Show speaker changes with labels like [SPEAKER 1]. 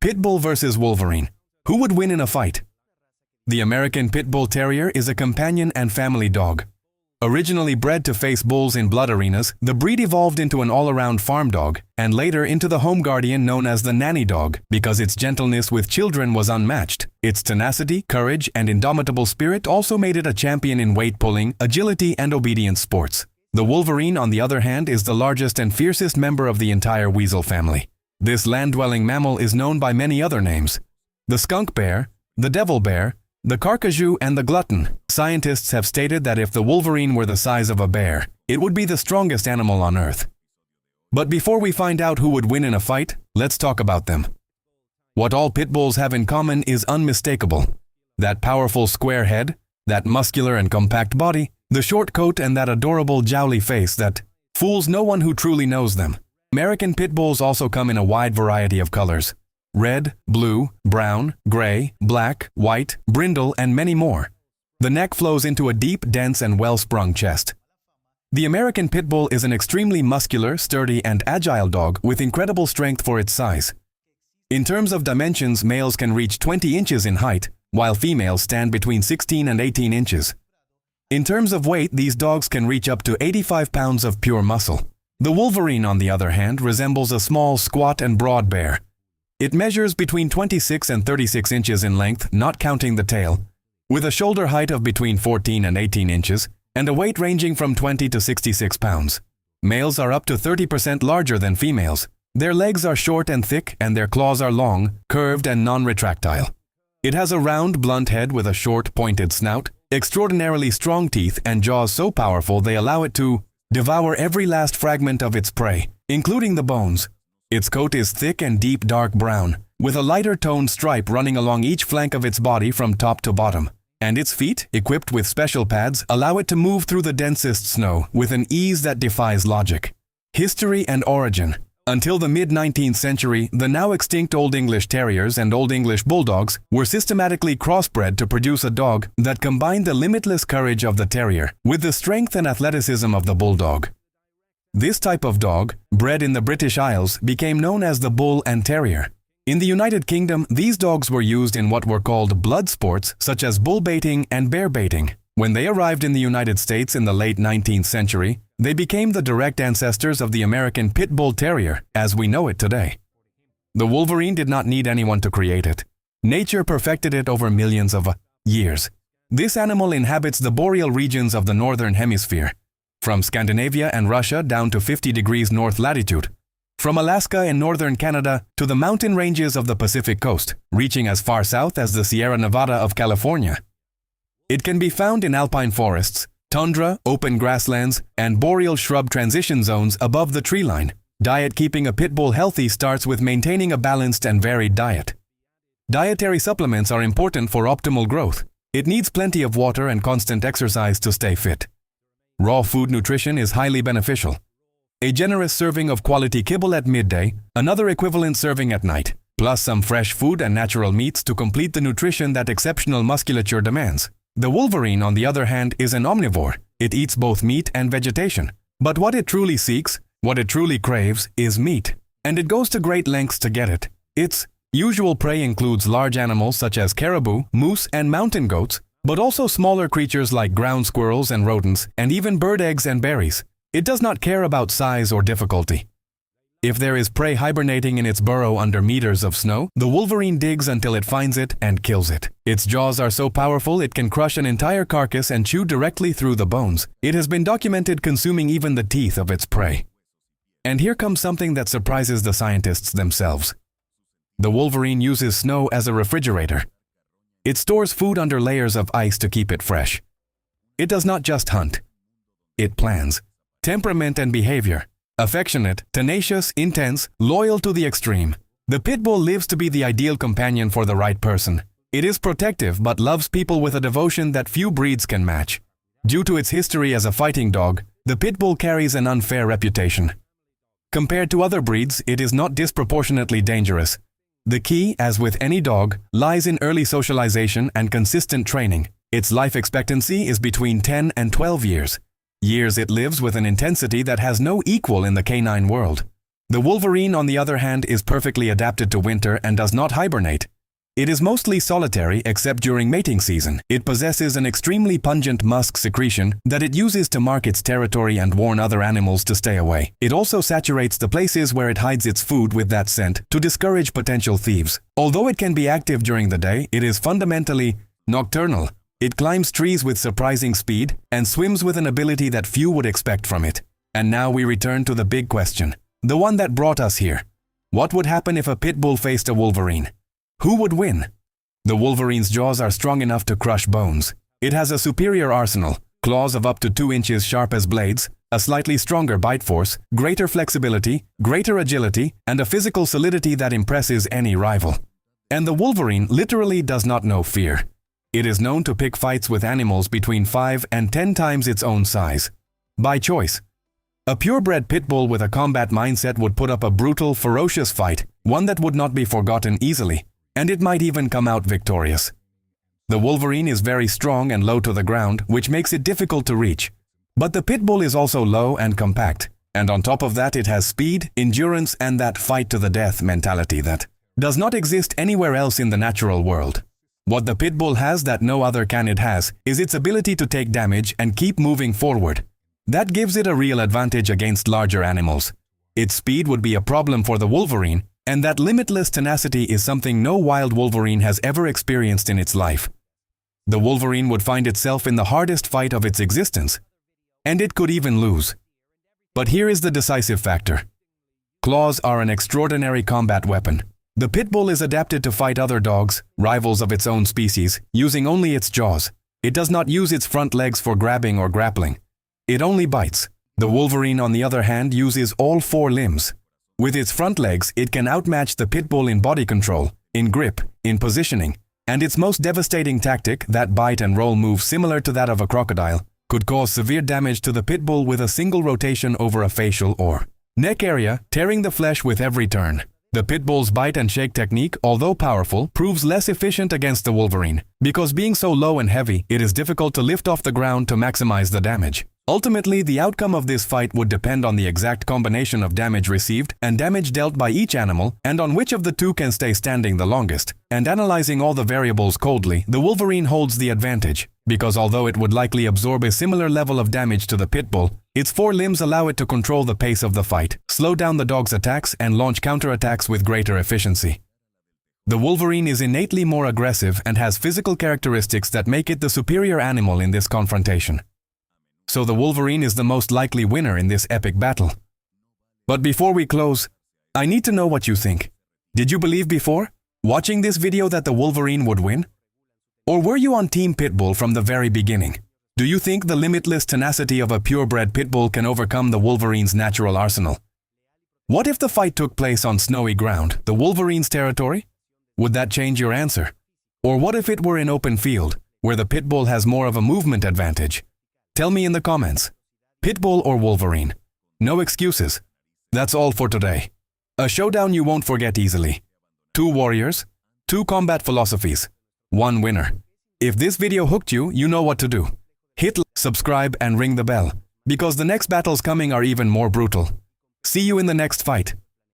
[SPEAKER 1] Pitbull versus Wolverine. Who would win in a fight? The American Pitbull Terrier is a companion and family dog. Originally bred to face bulls in blood arenas, the breed evolved into an all-around farm dog, and later into the home guardian known as the nanny dog, because its gentleness with children was unmatched. Its tenacity, courage, and indomitable spirit also made it a champion in weight pulling, agility, and obedience sports. The Wolverine, on the other hand, is the largest and fiercest member of the entire weasel family. This land-dwelling mammal is known by many other names: the skunk bear, the devil bear, the carcajou, and the glutton. Scientists have stated that if the Wolverine were the size of a bear, it would be the strongest animal on Earth. But before we find out who would win in a fight, let's talk about them. What all pit bulls have in common is unmistakable: that powerful square head, that muscular and compact body, the short coat, and that adorable jowly face that fools no one who truly knows them. American pit bulls also come in a wide variety of colors: red, blue, brown, gray, black, white, brindle, and many more. The neck flows into a deep, dense, and well-sprung chest. The American pit bull is an extremely muscular, sturdy, and agile dog with incredible strength for its size. In terms of dimensions, males can reach 20 inches in height, while females stand between 16 and 18 inches. In terms of weight, these dogs can reach up to 85 pounds of pure muscle. The Wolverine, on the other hand, resembles a small, squat, and broad bear. It measures between 26 and 36 inches in length, not counting the tail, with a shoulder height of between 14 and 18 inches, and a weight ranging from 20 to 66 pounds. Males are up to 30% larger than females. Their legs are short and thick, and their claws are long, curved, and non-retractile. It has a round, blunt head with a short, pointed snout, extraordinarily strong teeth, and jaws so powerful they allow it to devour every last fragment of its prey, including the bones. Its coat is thick and deep dark brown, with a lighter toned stripe running along each flank of its body from top to bottom. And its feet, equipped with special pads, allow it to move through the densest snow with an ease that defies logic. History and origin. Until the mid-19th century, the now extinct Old English Terriers and Old English Bulldogs were systematically crossbred to produce a dog that combined the limitless courage of the Terrier with the strength and athleticism of the Bulldog. This type of dog, bred in the British Isles, became known as the Bull and Terrier. In the United Kingdom, these dogs were used in what were called blood sports such as bull baiting and bear baiting. When they arrived in the United States in the late 19th century, they became the direct ancestors of the American Pit Bull Terrier as we know it today. The Wolverine did not need anyone to create it. Nature perfected it over millions of years. This animal inhabits the boreal regions of the northern hemisphere, from Scandinavia and Russia down to 50 degrees north latitude, from Alaska and northern Canada to the mountain ranges of the Pacific coast, reaching as far south as the Sierra Nevada of California. It can be found in alpine forests, tundra, open grasslands, and boreal shrub transition zones above the tree line. Diet. Keeping a pit bull healthy starts with maintaining a balanced and varied diet. Dietary supplements are important for optimal growth. It needs plenty of water and constant exercise to stay fit. Raw food nutrition is highly beneficial. A generous serving of quality kibble at midday, another equivalent serving at night, plus some fresh food and natural meats to complete the nutrition that exceptional musculature demands. The Wolverine, on the other hand, is an omnivore. It eats both meat and vegetation. But what it truly seeks, what it truly craves, is meat. And it goes to great lengths to get it. Its usual prey includes large animals such as caribou, moose, and mountain goats, but also smaller creatures like ground squirrels and rodents, and even bird eggs and berries. It does not care about size or difficulty. If there is prey hibernating in its burrow under meters of snow, the Wolverine digs until it finds it and kills it. Its jaws are so powerful it can crush an entire carcass and chew directly through the bones. It has been documented consuming even the teeth of its prey. And here comes something that surprises the scientists themselves. The Wolverine uses snow as a refrigerator. It stores food under layers of ice to keep it fresh. It does not just hunt. It plans. Temperament and behavior. Affectionate, tenacious, intense, loyal to the extreme. The pit bull lives to be the ideal companion for the right person. It is protective but loves people with a devotion that few breeds can match. Due to its history as a fighting dog, the pit bull carries an unfair reputation. Compared to other breeds, it is not disproportionately dangerous. The key, as with any dog, lies in early socialization and consistent training. Its life expectancy is between 10 and 12 years. Years it lives with an intensity that has no equal in the canine world. The Wolverine, on the other hand, is perfectly adapted to winter and does not hibernate. It is mostly solitary except during mating season. It possesses an extremely pungent musk secretion that it uses to mark its territory and warn other animals to stay away. It also saturates the places where it hides its food with that scent to discourage potential thieves. Although it can be active during the day, it is fundamentally nocturnal. It climbs trees with surprising speed and swims with an ability that few would expect from it. And now we return to the big question, the one that brought us here. What would happen if a pit bull faced a Wolverine? Who would win? The Wolverine's jaws are strong enough to crush bones. It has a superior arsenal, claws of up to 2 inches sharp as blades, a slightly stronger bite force, greater flexibility, greater agility, and a physical solidity that impresses any rival. And the Wolverine literally does not know fear. It is known to pick fights with animals between 5 and 10 times its own size. By choice. A purebred pit bull with a combat mindset would put up a brutal, ferocious fight, one that would not be forgotten easily. And it might even come out victorious. The Wolverine is very strong and low to the ground, which makes it difficult to reach. But the pit bull is also low and compact, and on top of that it has speed, endurance, and that fight-to-the-death mentality that does not exist anywhere else in the natural world. What the pit bull has that no other canid has is its ability to take damage and keep moving forward. That gives it a real advantage against larger animals. Its speed would be a problem for the Wolverine, and that limitless tenacity is something no wild Wolverine has ever experienced in its life. The Wolverine would find itself in the hardest fight of its existence, and it could even lose. But here is the decisive factor. Claws are an extraordinary combat weapon. The pit bull is adapted to fight other dogs, rivals of its own species, using only its jaws. It does not use its front legs for grabbing or grappling. It only bites. The Wolverine, on the other hand, uses all 4 limbs. With its front legs, it can outmatch the pit bull in body control, in grip, in positioning, and its most devastating tactic, that bite and roll move similar to that of a crocodile, could cause severe damage to the pit bull with a single rotation over a facial or neck area, tearing the flesh with every turn. The pit bull's bite and shake technique, although powerful, proves less efficient against the Wolverine, because being so low and heavy, it is difficult to lift off the ground to maximize the damage. Ultimately, the outcome of this fight would depend on the exact combination of damage received and damage dealt by each animal, and on which of the two can stay standing the longest. And analyzing all the variables coldly, the Wolverine holds the advantage, because although it would likely absorb a similar level of damage to the pit bull, its 4 limbs allow it to control the pace of the fight, slow down the dog's attacks, and launch counterattacks with greater efficiency. The Wolverine is innately more aggressive and has physical characteristics that make it the superior animal in this confrontation. So the Wolverine is the most likely winner in this epic battle. But before we close, I need to know what you think. Did you believe before, watching this video, that the Wolverine would win? Or were you on Team Pitbull from the very beginning? Do you think the limitless tenacity of a purebred pitbull can overcome the Wolverine's natural arsenal? What if the fight took place on snowy ground, the Wolverine's territory? Would that change your answer? Or what if it were in open field, where the pitbull has more of a movement advantage? Tell me in the comments. Pitbull or Wolverine? No excuses. That's all for today. A showdown you won't forget easily. 2 warriors, 2 combat philosophies, 1 winner. If this video hooked you, you know what to do. Hit like, subscribe, and ring the bell, because the next battles coming are even more brutal. See you in the next fight.